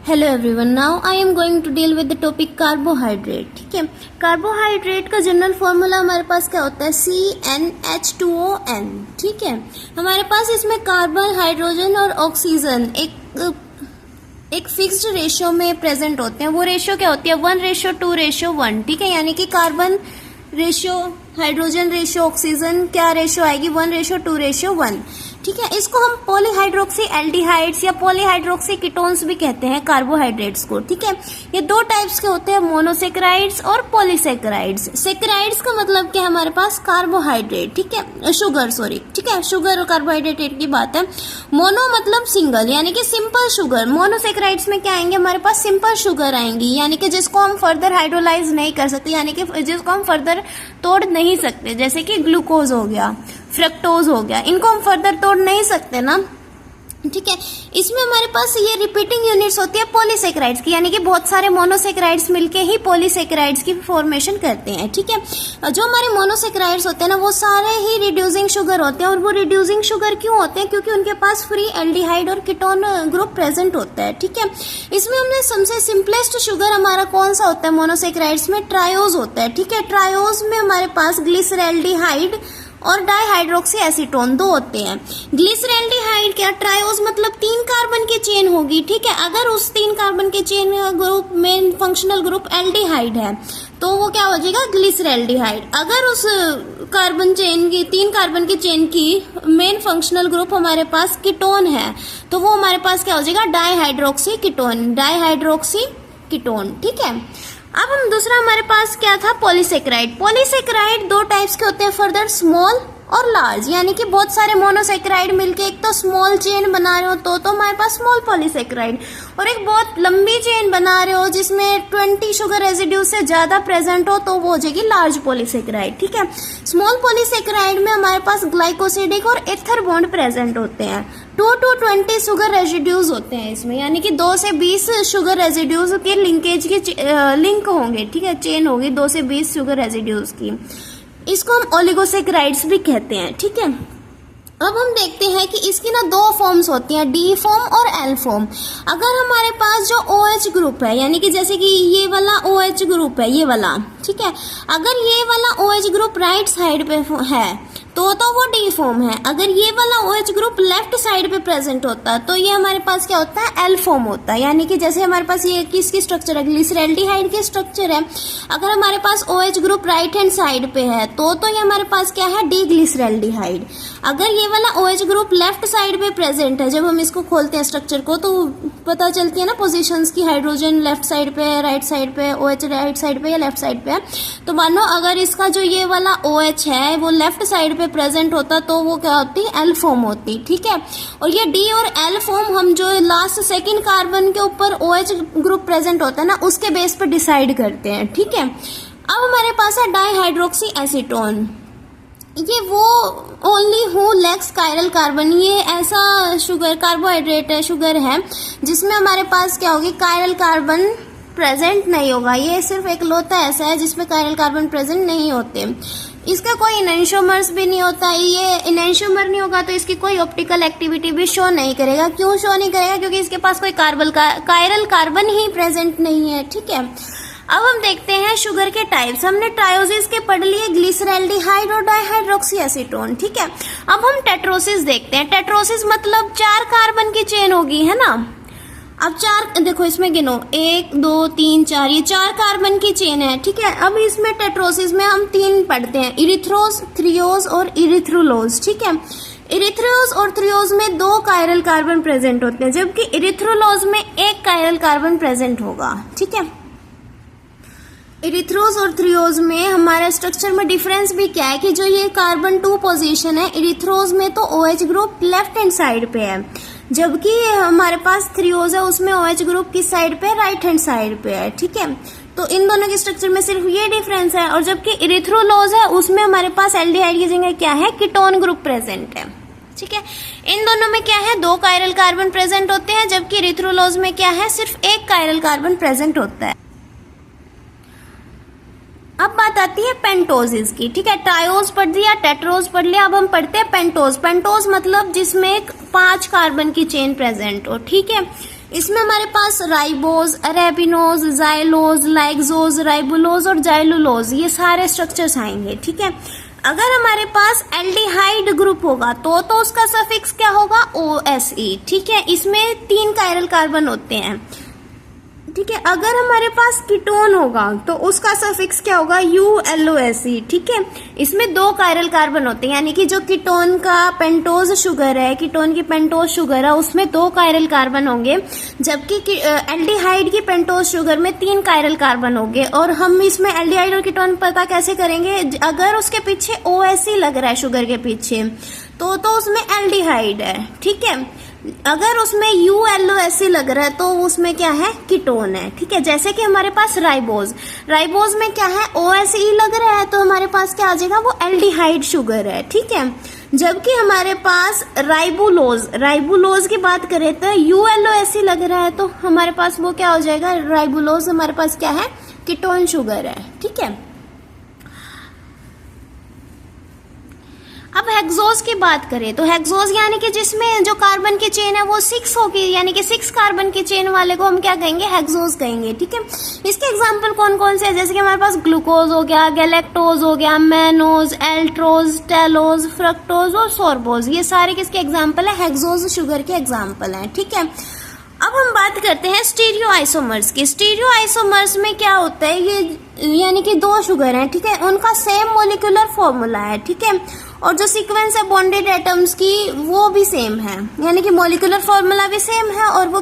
Hello everyone, now I am going to deal with the topic carbohydrate. ठीक है, carbohydrate का general formula हमारे पास क्या होता है? CnH2ON। ठीक है, हमारे पास इसमें कार्बन, हाइड्रोजन और ऑक्सीजन एक फिक्स्ड रेशियो में प्रेजेंट होते हैं। वो रेशियो क्या होती है? 1:2:1। ठीक है, यानी कि carbon ratio, hydrogen ratio, oxygen क्या रेशियो आएगी? 1:2:1। ठीक है, इसको हम पॉलीहाइड्रोक्सी एल्डिहाइड्स या पॉलीहाइड्रोक्सी कीटोन्स भी कहते हैं कार्बोहाइड्रेट्स को। ठीक है, ये दो टाइप्स के होते हैं, मोनोसेक्राइड्स और पॉलीसेक्राइड्स। सेक्राइड्स का मतलब क्या है? हमारे पास कार्बोहाइड्रेट, ठीक है, शुगर, सॉरी, ठीक है, शुगर और कार्बोहाइड्रेट की बात है। मोनो मतलब सिंगल, यानी कि सिंपल शुगर। मोनोसेक्राइड्स में क्या आएंगे? हमारे पास सिंपल शुगर आएंगी, यानी कि जिसको हम फर्दर हाइड्रोलाइज नहीं कर सकते, यानी कि जिसको हम फर्दर तोड़ नहीं सकते, जैसे कि ग्लूकोज हो गया, फ्रक्टोज हो गया, इनको हम फर्दर तोड़ नहीं सकते ना। ठीक है, इसमें हमारे पास ये रिपीटिंग यूनिट्स होती है पॉलीसेक्राइड्स की, यानी कि बहुत सारे मोनोसेक्राइड्स मिलके ही पॉलीसेक्राइड्स की फॉर्मेशन करते हैं। ठीक है, जो हमारे मोनोसेक्राइड्स होते हैं ना, वो सारे ही रिड्यूसिंग शुगर होते हैं। और वो रिड्यूसिंग शुगर क्यों होते हैं? क्योंकि उनके पास फ्री एल्डिहाइड और कीटोन ग्रुप प्रेजेंट होता है। ठीक है, इसमें हमने सबसे सिंपलेस्ट शुगर हमारा कौन सा होता है मोनोसेक्राइड्स में? ट्रायोज होता है। ठीक है, ट्रायोज में हमारे पास ग्लिसरैल्डिहाइड और डाइहाइड्रोक्सी एसीटोन दो होते हैं। ग्लिसरैल्डिहाइड क्या? ट्रायोज मतलब 3 कार्बन की चेन होगी। ठीक है, अगर उस 3 कार्बन के chain group main functional group aldehyde है तो वो क्या हो जाएगा? ग्लिसरैल्डिहाइड। अगर उस कार्बन चेन की 3 कार्बन की चेन की मेन फंक्शनल ग्रुप हमारे पास कीटोन है तो वो हमारे पास क्या हो जाएगा? Dihydroxy ketone, dihydroxy ketone. ठीक है, अब हम दूसरा हमारे पास क्या था? पॉलीसेक्राइड। पॉलीसेक्राइड दो टाइप्स के होते हैं, फर्दर स्मॉल और लार्ज, यानी कि बहुत सारे मोनोसेक्राइड मिलके एक तो स्मॉल चेन बना रहे हो तो हमारे पास स्मॉल पॉलीसेक्राइड, और एक बहुत लंबी चेन बना रहे हो जिसमें 20 शुगर रेजिड्यू से ज्यादा प्रेजेंट हो तो वो हो जाएगी लार्ज पॉलीसेक्राइड। ठीक है, स्मॉल पॉलीसेक्राइड में हमारे पास ग्लाइकोसिडिक और एथर बॉन्ड प्रेजेंट होते हैं। 2 to 20 शुगर रेजिड्यूज होते हैं इसमें, यानी कि 2 से 20 शुगर रेजिड्यूज के लिंकेज के लिंक होंगे। ठीक है, चेन होगी 2 से 20 शुगर रेजिड्यूज की। इसको हम ओलिगोसेक्राइड्स भी कहते हैं। ठीक है, अब हम देखते हैं कि इसकी ना 2 फॉर्म्स होती हैं, डी फॉर्म और एल फॉर्म। अगर हमारे पास जो OH ग्रुप है, यानी कि जैसे कि ये वाला OH ग्रुप है, ये वाला, ठीक है, अगर ये वाला OH ग्रुप राइट साइड पे है तो वो डी फॉर्म है। अगर ये वाला OH ग्रुप लेफ्ट साइड पे प्रेजेंट होता है तो ये हमारे पास क्या होता है? एल फॉर्म होता है। यानी कि जैसे हमारे पास ये किसकी स्ट्रक्चर है? ग्लिसरैल्डिहाइड की स्ट्रक्चर है। अगर हमारे पास OH group right hand side पे है तो ये हमारे पास क्या है? डी ग्लिसरैल्डिहाइड। अगर ये वाला OH ग्रुप लेफ्ट साइड पे प्रेजेंट है, जब हम इसको खोलते हैं स्ट्रक्चर को तो पता चलती है ना पोजीशंस की, हाइड्रोजन लेफ्ट साइड पे, राइट साइड पे, OH राइट साइड पे या लेफ्ट साइड पे। तो मानो अगर इसका जो ये वाला OH है वो लेफ्ट साइड पे प्रेजेंट होता तो वो क्या होती? एल फॉर्म होती। ठीक है, और ये डी और एल फॉर्म हम जो लास्ट सेकंड कार्बन के ऊपर OH ग्रुप प्रेजेंट होता है ना, उसके बेस पर डिसाइड करते हैं। ठीक है, अब हमारे पास है डाइहाइड्रोक्सी एसीटोन। ये वो only who lakhs chiral carbon, ये ऐसा शुगर कार्बोहाइड्रेट है, शुगर है जिसमें हमारे पास क्या होगी? कायरल कार्बन प्रेजेंट नहीं होगा। ये सिर्फ एक लौता ऐसा है जिसमें कायरल कार्बन प्रेजेंट नहीं होते। इसका कोई इनैंशियोमर्स भी नहीं होता। ये इनैंशियोमर नहीं होगा तो इसकी कोई ऑप्टिकल एक्टिविटी भी शो नहीं करेगा। क्यों शो नहीं करेगा? क्योंकि इसके पास कोई कायरल कार्बन ही प्रेजेंट नहीं है। ठीक है, अब हम देखते हैं शुगर के टाइप्स। हमने ट्रायोसिस के पढ़ लिए, ग्लिसरैल्डिहाइड और डाइहाइड्रोक्सी एसीटोन। ठीक है, अब हम टेट्रोसिस देखते हैं। टेट्रोसिस मतलब 4 कार्बन की चेन होगी, है ना। अब 4 देखो इसमें गिनो, 1 2 3 4, ये 4 कार्बन की चेन है। ठीक है, अब इसमें टेट्रोसिस में हम 3 पढ़ते हैं, इरिथ्रोज, थ्रियोज और इरिथ्रोलोज। ठीक है, इरिथ्रोज और थ्रियोज में 2 कायरल कार्बन प्रेजेंट होते हैं, जबकि इरिथ्रोलोज में 1 कायरल कार्बन प्रेजेंट होगा। ठीक है, इरिथ्रोज और थ्रियोज में हमारे स्ट्रक्चर में डिफरेंस भी क्या है कि जो ये कार्बन 2 पोजीशन है, इरिथ्रोज में तो OH group left hand side पे है, जबकि हमारे पास थ्रियोज है उसमें OH ग्रुप किस साइड पे? राइट हैंड साइड पे है। ठीक है, तो इन दोनों के स्ट्रक्चर में सिर्फ ये डिफरेंस है। और जबकि इरिथ्रोलोज है उसमें हमारे पास एल्डिहाइड की जगह क्या है? कीटोन ग्रुप प्रेजेंट है। ठीक है, इन दोनों में क्या है? 2 कायरल कार्बन प्रेजेंट होते हैं, जबकि इरिथ्रोलोज में क्या है? सिर्फ 1 कायरल कार्बन प्रेजेंट होता है। अब बात आती है पेंटोजेस की, ठीक है। ट्रायोज पढ़ लिया, टेट्रोज पढ़ लिया, अब हम पढ़ते हैं पेंटोज। पेंटोज मतलब जिसमें 5 कार्बन की चेन प्रेजेंट हो, ठीक है। इसमें हमारे पास राइबोज, अरेबिनोज, जाइलोज, लाइक्सोज, राइबुलोज और जाइलुलोज, ये सारे स्ट्रक्चर्स आएंगे, ठीक है। अगर हमारे पास एल्डिहाइड ग्रुप होगा तो उसका सफिक्स क्या होगा, OSE, ठीक है। इसमें 3 कायरल कार्बन होते हैं, ठीक है। अगर हमारे पास कीटोन होगा तो उसका सफिक्स क्या होगा, ULOSE, ठीक है। इसमें 2 कायरल कार्बन होते हैं, यानी कि जो कीटोन का पेंटोज शुगर है, कीटोन की पेंटोज शुगर है, उसमें 2 कायरल कार्बन होंगे, जबकि एल्डिहाइड की पेंटोज शुगर में 3 कायरल कार्बन होंगे। और हम इसमें एल्डिहाइड और कीटोन पता कैसे करेंगे, अगर उसके पीछे OSE लग रहा है शुगर के पीछे तो उसमें एल्डिहाइड है, ठीक है। अगर उसमें ULOSE लग रहा है तो उसमें क्या है, कीटोन है, ठीक है। जैसे कि हमारे पास राइबोज में क्या है, OSE लग रहा है तो हमारे पास क्या आ जाएगा, वो एल्डिहाइड शुगर है, ठीक है। जबकि हमारे पास राइबुलोज की बात करें तो ULOSE लग रहा है तो हमारे पास वो क्या हो जाएगा, राइबुलोज हमारे पास क्या है, कीटोन शुगर है, ठीक है। अब हेक्सोज की बात करें तो हेक्सोज यानी कि जिसमें जो कार्बन की चेन है वो 6 होगी, यानी कि 6 कार्बन की चेन वाले को हम क्या कहेंगे, हेक्सोज कहेंगे, ठीक है। इसके एग्जांपल कौन कौन से हैं, जैसे कि हमारे पास ग्लूकोज हो गया, गैलेक्टोज हो गया, मैनोज, एल्ट्रोज, टेलोज, फ्रक्टोज और सोर्बोज, ये सारे किसके एग्जाम्पल है, हेक्सोज शुगर के एग्जाम्पल है, ठीक है। अब हम बात करते हैं स्टीरियो आइसोमर्स की। स्टीरियो आइसोमर्स में क्या होता है, ये यानी कि 2 शुगर हैं, ठीक है, उनका सेम मोलिकुलर फॉर्मूला है, ठीक है। और जो सीक्वेंस है बॉन्डेड एटम्स की वो भी सेम है, यानी कि मोलिकुलर फॉर्मूला भी सेम है और वो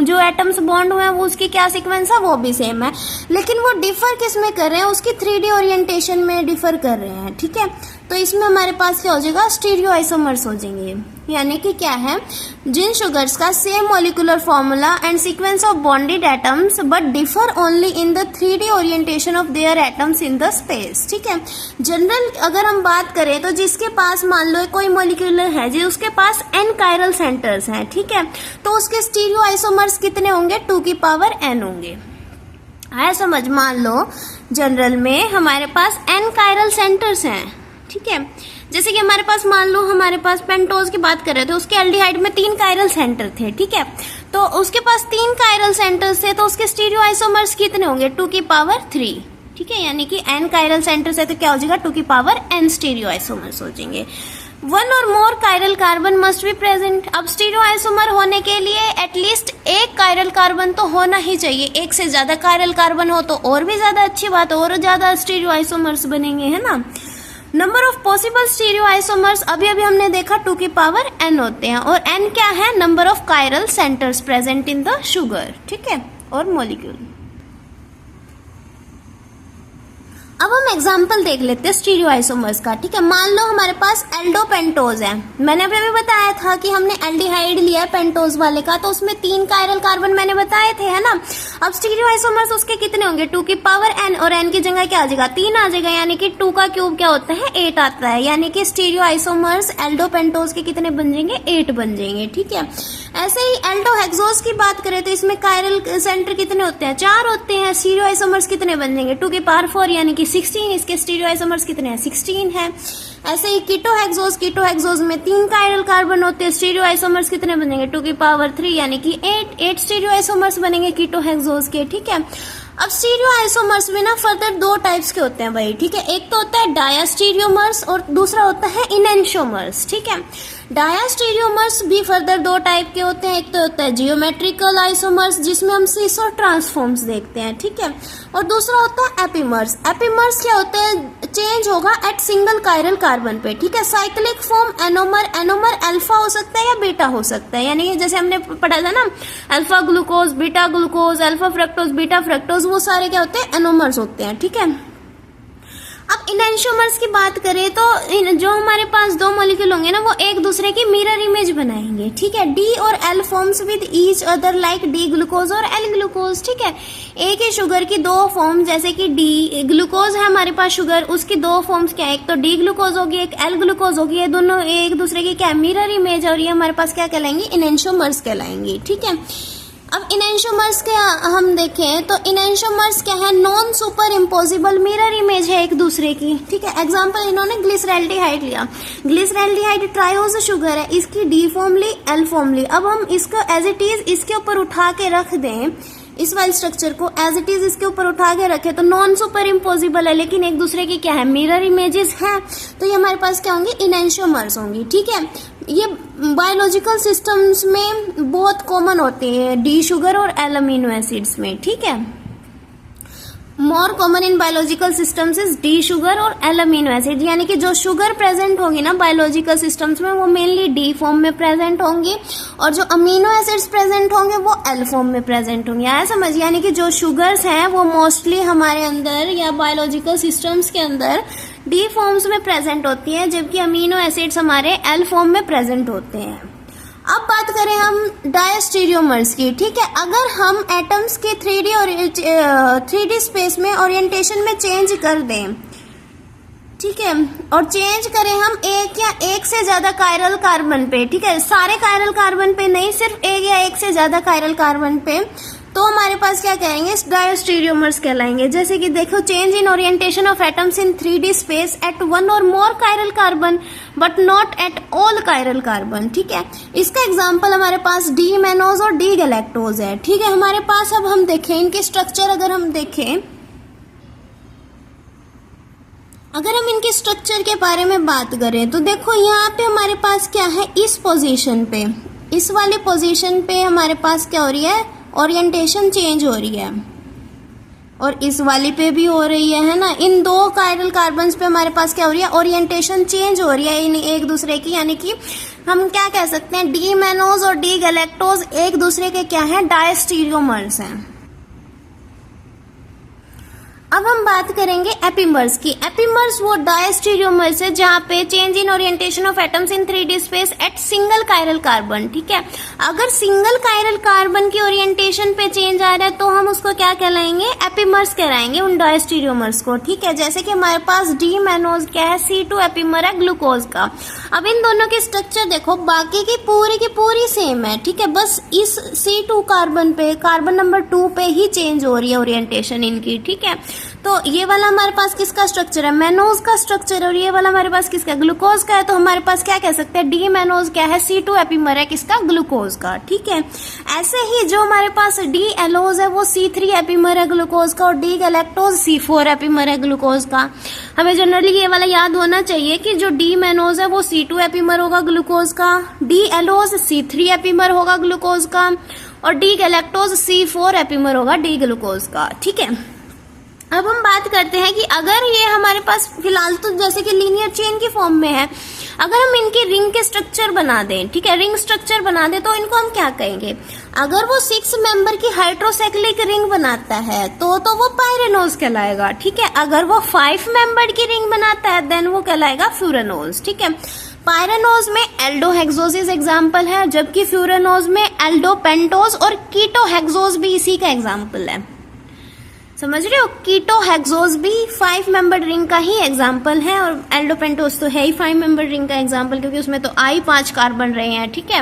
जो एटम्स बॉन्ड हुए हैं वो उसकी क्या सीक्वेंस है, वो भी सेम है। लेकिन वो डिफर किस में कर रहे हैं, उसकी 3D ओरिएंटेशन में डिफर कर रहे हैं, ठीक है। तो इसमें हमारे पास क्या हो जाएगा, स्टीरियो आइसोमर्स हो जाएंगे, यानी कि क्या है, जिन शुगर्स का same molecular formula and sequence of bonded atoms but differ only in the 3D orientation of their atoms in the space, ठीक है। जनरल अगर हम बात करें तो जिसके पास मान लो कोई मोलिकुलर है जी, उसके पास n कायरल सेंटर्स हैं, ठीक है, तो उसके स्टीरियो आइसोमर्स कितने होंगे, 2 की पावर n होंगे। आया समझ, मान लो जनरल में हमारे पास n कायरल सेंटर्स हैं, ठीक है। जैसे कि हमारे पास मान लो हमारे पास पेंटोज की बात कर रहे थे, उसके एल्डिहाइड में 3 कायरल सेंटर थे, ठीक है। तो उसके पास 3 कायरल सेंटर्स थे तो उसके स्टीरियो आइसोमर्स कितने होंगे, 2 की पावर 3, ठीक है। यानी कि n कायरल सेंटर्स है तो क्या हो जाएगा, 2 की पावर n स्टीरियो आइसोमर्स हो जाएंगे। 1 और more chiral carbon must be present. अब स्टीरियो आइसोमर होने के लिए एटलीस्ट 1 कायरल कार्बन तो होना ही चाहिए, 1 से ज्यादा कायरल कार्बन हो तो और भी ज्यादा अच्छी बात है, और ज्यादा स्टीरियो आइसोमर्स बनेंगे, है ना। Number of possible stereo isomers अभी हमने देखा 2 की पावर n होते हैं, और n क्या है, number of chiral centres present in the sugar, ठीक है, और मॉलिक्यूल। अब हम एग्जाम्पल देख लेते हैं स्टीरियो आइसोमर्स का, ठीक है। मान लो हमारे पास एल्डोपेंटोज है, मैंने अभी बताया था कि हमने एल्डिहाइड लिया है पेंटोज वाले का, तो उसमें 3 कायरल कार्बन मैंने बताए थे, है ना। अब स्टीरियो आइसोमर्स उसके कितने होंगे, 2 की पावर n, और n की जगह क्या आ जाएगा, 3 आ जाएगा, यानी कि 2 का क्यूब क्या होता है, 8 आता है, यानी कि स्टीरियो आइसोमर्स एल्डोपेंटोज के कितने बन जाएंगे, 8 बन जाएंगे, ठीक है। ऐसे ही एल्डोहेक्सोज की बात करें तो इसमें कायरल सेंटर कितने होते हैं, 4 होते हैं। स्टीरियो आइसोमर्स कितने बन जाएंगे, 2 की पावर 4 यानी कि 16, इसके स्टीरियो आइसोमर्स कितने हैं, 16 है। ऐसे ही कीटोहेक्सोज में 3 कायरल कार्बन होते हैं, स्टीरियो आइसोमर्स कितने बनेंगे, 2 की पावर 3 यानी कि 8 स्टीरियो आइसोमर्स बनेंगे कीटोहेक्सोज के, ठीक है। अब स्टीरियो आइसोमर्स में ना फर्दर 2 टाइप्स के होते हैं भाई, ठीक है। एक तो होता है डायास्टीरियोमर्स और दूसरा होता है इनेंशियोमर्स, ठीक है। डायास्टीरियोमर्स भी फर्दर 2 टाइप के होते हैं, एक तो होता है जियोमेट्रिकल आइसोमर्स जिसमें हम सीसो ट्रांसफॉर्म्स देखते हैं, ठीक है, और दूसरा होता है एपिमर्स। एपिमर्स क्या होते हैं, चेंज होगा एट सिंगल कायरल कार्बन पे, ठीक है। साइक्लिक फॉर्म एनोमर अल्फा हो सकता है या बीटा हो सकता है, यानी जैसे हमने पढ़ा था ना, alpha glucose, beta glucose, alpha fructose, beta fructose, वो सारे क्या होते हैं, एनोमर्स होते हैं, ठीक है। अब इनेंशियोमर्स की बात करें तो जो हमारे पास 2 मॉलिक्यूल होंगे ना, वो एक दूसरे की मिरर इमेज बनाएंगे, ठीक है। डी और L forms with each other like D glucose और एल ग्लूकोज, ठीक है। एक ही शुगर की 2 फॉर्म, जैसे कि डी ग्लूकोज है हमारे पास शुगर, उसकी 2 फॉर्म्स क्या है, एक तो डी ग्लूकोज होगी, एक एल ग्लूकोज होगी, ये दोनों एक दूसरे की क्या मिरर इमेज, और ये हमारे पास क्या कहलाएंगे, इनेंशियोमर्स कहलाएंगे, ठीक है। अब इनैंशोमर्स के हम देखें तो इनैंशोमर्स क्या है, non super imposable mirror image है एक दूसरे की, ठीक है। एग्जांपल इन्होंने ग्लिसरैल्डिहाइड लिया, ग्लिसरैल्डिहाइड ट्रायोज शुगर है, इसकी डी फॉर्म ली, एल फॉर्म ली। अब हम इसको एज इट इज इसके ऊपर उठा के रख दें, इस वाले स्ट्रक्चर को एज इट इज इसके ऊपर उठा के रखे तो नॉन सुपर इम्पोजिबल है, लेकिन एक दूसरे की क्या है, मिरर इमेजेस हैं, तो ये हमारे पास क्या होंगी, इनैंशोमर्स होंगी, ठीक है। ये बायोलॉजिकल सिस्टम्स में बहुत कॉमन होते हैं, डी शुगर और एल अमीनो एसिड्स में, ठीक है। More common in biological systems is D sugar और एल अमीनो एसिड, यानी कि जो शुगर प्रेजेंट होगी ना बायोलॉजिकल सिस्टम्स में वो मेनली डी फॉर्म में प्रेजेंट होंगी, और जो अमीनो एसिड्स प्रेजेंट होंगे वो एल फॉर्म में प्रेजेंट होंगे। आया समझ, यानी कि जो शुगर्स हैं वो मोस्टली हमारे अंदर या बायोलॉजिकल सिस्टम्स के अंदर डी फॉर्म्स में प्रेजेंट होती हैं, जबकि अमीनो एसिड्स हमारे एल फॉर्म में प्रेजेंट होते हैं। अब बात करें हम डायस्टीरियोमर्स की, ठीक है। अगर हम एटम्स के 3D स्पेस में ओरिएंटेशन में चेंज कर दें, ठीक है, और चेंज करें हम एक या एक से ज्यादा कायरल कार्बन पे, ठीक है, सारे कायरल कार्बन पे नहीं, सिर्फ एक या एक से ज्यादा कायरल कार्बन पे, तो हमारे पास क्या कहेंगे, डायस्टीरियोमर्स कहलाएंगे। जैसे कि देखो, change in orientation of atoms in 3D space at one और more chiral carbon but not at all chiral carbon, ठीक है। इसका एग्जांपल हमारे पास डी मैनोज और डी गैलेक्टोज है, ठीक है। हमारे पास अब हम देखें इनके स्ट्रक्चर, अगर हम देखें, अगर हम इनके स्ट्रक्चर के बारे में बात करें तो देखो यहाँ पे हमारे पास क्या है, इस पोजीशन पे, इस वाली पोजीशन पे हमारे पास क्या हो रही है, ओरिएंटेशन चेंज हो रही है, और इस वाली पे भी हो रही है ना। इन दो कायरल कार्बन्स पे हमारे पास क्या हो रही है, ओरिएंटेशन चेंज हो रही है इन एक दूसरे की, यानी कि हम क्या कह सकते हैं, डी मैनोज और डी गैलेक्टोज एक दूसरे के क्या है, डायस्टीरियोमर्स हैं। अब हम बात करेंगे एपिमर्स की। एपिमर्स वो डायस्टीरियोमर्स है जहाँ पे change in orientation of atoms in 3D space eight single chiral carbon, ठीक है। अगर सिंगल कायरल कार्बन की ओरिएंटेशन पे चेंज आ रहा है तो हम उसको क्या कहलाएंगे, एपिमर्स कहलाएंगे उन डायस्टीरियोमर्स को, ठीक है। जैसे कि हमारे पास डी मैनोज क्या है, C2 एपिमर है ग्लूकोज का। अब इन दोनों के स्ट्रक्चर देखो, बाकी की पूरी सेम है, ठीक है, बस इस C2 कार्बन पे, कार्बन नंबर 2 पे ही चेंज हो रही है ओरिएंटेशन इनकी, ठीक है। तो ये वाला हमारे पास किसका स्ट्रक्चर है, मैनोज का स्ट्रक्चर, और ये वाला हमारे पास किसका, ग्लूकोज का है। तो हमारे पास क्या कह सकते हैं, डी मैनोज क्या है, C2 एपिमर है किसका, ग्लूकोज का, ठीक है। ऐसे ही जो हमारे पास डी एलोज है वो C3 एपिमर है ग्लूकोज का, और डी गैलेक्टोज C4 एपिमर है ग्लूकोज का। हमें जनरली ये वाला याद होना चाहिए कि जो डी मैनोज है वो C2 एपिमर होगा ग्लूकोज का, डी एलोज C3 एपिमर होगा ग्लूकोज का, और डी गैलेक्टोज C4 एपिमर होगा डी ग्लूकोज का, ठीक है। अब हम बात करते हैं कि अगर ये हमारे पास फिलहाल तो जैसे कि लीनियर चेन की फॉर्म में है, अगर हम इनकी रिंग के स्ट्रक्चर बना दें, ठीक है, रिंग स्ट्रक्चर बना दें तो इनको हम क्या कहेंगे, अगर वो 6 मेंबर की हाइड्रोसाइक्लिक रिंग बनाता है तो वो पायरेनोज कहलाएगा, ठीक है। अगर वो 5 मेंबर की रिंग बनाता है देन वो कहलाएगा फ्यूरेनोज, ठीक है। पायरेनोज में एल्डोहेक्सोसिस एग्जाम्पल है, जबकि फ्यूरेनोज में एल्डोपेंटोज और कीटोहेक्सोज भी इसी का एग्जाम्पल है। समझ रहे हो, कीटोहेक्सोज भी 5 मेंबर्ड रिंग का ही एग्जाम्पल है, और एल्डोपेंटोज तो है ही 5 मेंबर्ड रिंग का एग्जाम्पल, क्योंकि उसमें तो आई 5 कार्बन रहे हैं, ठीक है।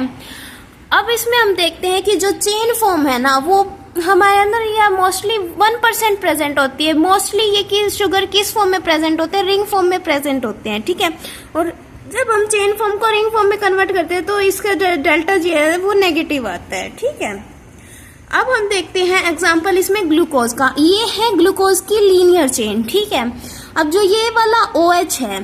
अब इसमें हम देखते हैं कि जो चेन फॉर्म है ना वो हमारे अंदर या मोस्टली 1% प्रेजेंट होती है। मोस्टली ये कि शुगर किस फॉर्म में प्रेजेंट होते हैं, रिंग फॉर्म में प्रेजेंट होते हैं, ठीक है। और जब हम चेन फॉर्म को रिंग फॉर्म में कन्वर्ट करते हैं तो इसका डेल्टा जी है वो नेगेटिव आता है, ठीक है। अब हम देखते हैं एग्जाम्पल इसमें ग्लूकोज का, ये है ग्लूकोज की लीनियर चेन, ठीक है। अब जो ये वाला OH है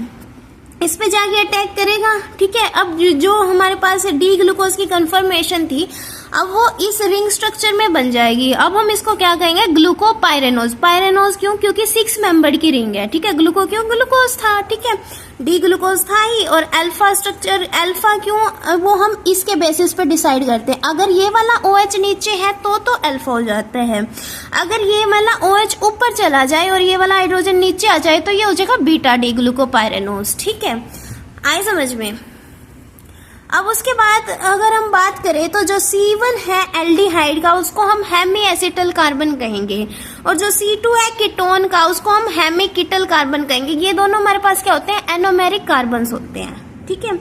इस पे जाके अटैक करेगा, ठीक है। अब जो हमारे पास डी ग्लूकोज की कंफर्मेशन थी अब वो इस रिंग स्ट्रक्चर में बन जाएगी। अब हम इसको क्या कहेंगे, ग्लूकोपायरेनोज। पायरेनोज क्यों, क्योंकि 6 मेंबर्ड की रिंग है, ठीक है। ग्लूको क्यों, ग्लूकोज था, ठीक है, डी ग्लूकोज था ही। और अल्फा स्ट्रक्चर, अल्फा क्यों, वो हम इसके बेसिस पे डिसाइड करते हैं। अगर ये वाला OH नीचे है तो अल्फा हो जाता है। अगर ये वाला OH ऊपर चला जाए और ये वाला हाइड्रोजन नीचे आ जाए तो ये हो जाएगा बीटा डी ग्लूकोपायरेनोज, ठीक है। आए समझ में। अब उसके बाद अगर हम बात करें तो जो C1 है एल्डिहाइड का उसको हम हेमी एसिटल कार्बन कहेंगे, और जो C2 है कीटोन का उसको हम हेमी कीटल कार्बन कहेंगे। ये दोनों हमारे पास क्या होते हैं, एनोमेरिक कार्बन्स होते हैं, ठीक है।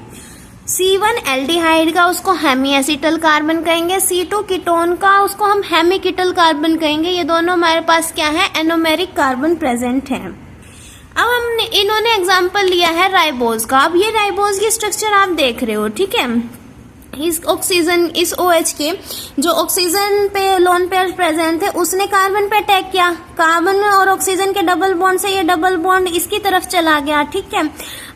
C1 एल्डिहाइड का उसको हेमी एसिटल कार्बन कहेंगे, C2 कीटोन का उसको हम हेमी कीटल कार्बन कहेंगे। ये दोनों हमारे पास क्या है, एनोमेरिक कार्बन प्रेजेंट है। अब हमने इन्होंने एग्जांपल लिया है राइबोज का। अब ये राइबोज की स्ट्रक्चर आप देख रहे हो, ठीक है। इस ऑक्सीजन, इस OH के जो ऑक्सीजन पे लोन पेयर प्रेजेंट है उसने कार्बन पे अटैक किया, कार्बन और ऑक्सीजन के डबल बॉन्ड से ये डबल बॉन्ड इसकी तरफ चला गया, ठीक है।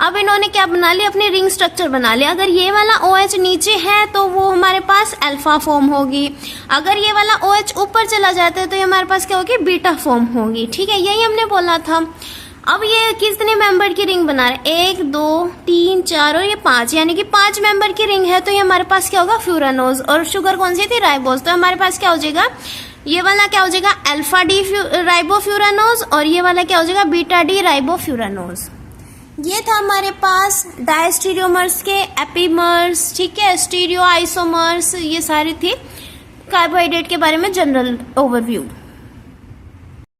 अब इन्होंने क्या बना लिया, अपनी रिंग स्ट्रक्चर बना लिया। अगर ये वाला OH नीचे है तो वो हमारे पास अल्फा फॉर्म होगी, अगर ये वाला OH ऊपर चला जाता है तो ये हमारे पास क्या होगी, बीटा फॉर्म होगी, ठीक है। यही हमने बोला था। अब ये कितने मेंबर की रिंग बना रहे हैं, 1 2 3 4 और ये 5, यानी कि 5 मेंबर की रिंग है। तो ये हमारे पास क्या होगा, फ्यूरानोज। और शुगर कौन सी थी, राइबोज। तो हमारे पास क्या हो जाएगा, ये वाला क्या हो जाएगा, अल्फा डी राइबोफ्यूरानोज, और ये वाला क्या हो जाएगा, बीटा डी राइबोफ्यूरानोज। ये था हमारे पास डायस्टीरियोमर्स के एपीमर्स, ठीक है, स्टीरियो आइसोमर्स, ये सारी थी कार्बोहाइड्रेट के बारे में जनरल ओवरव्यू।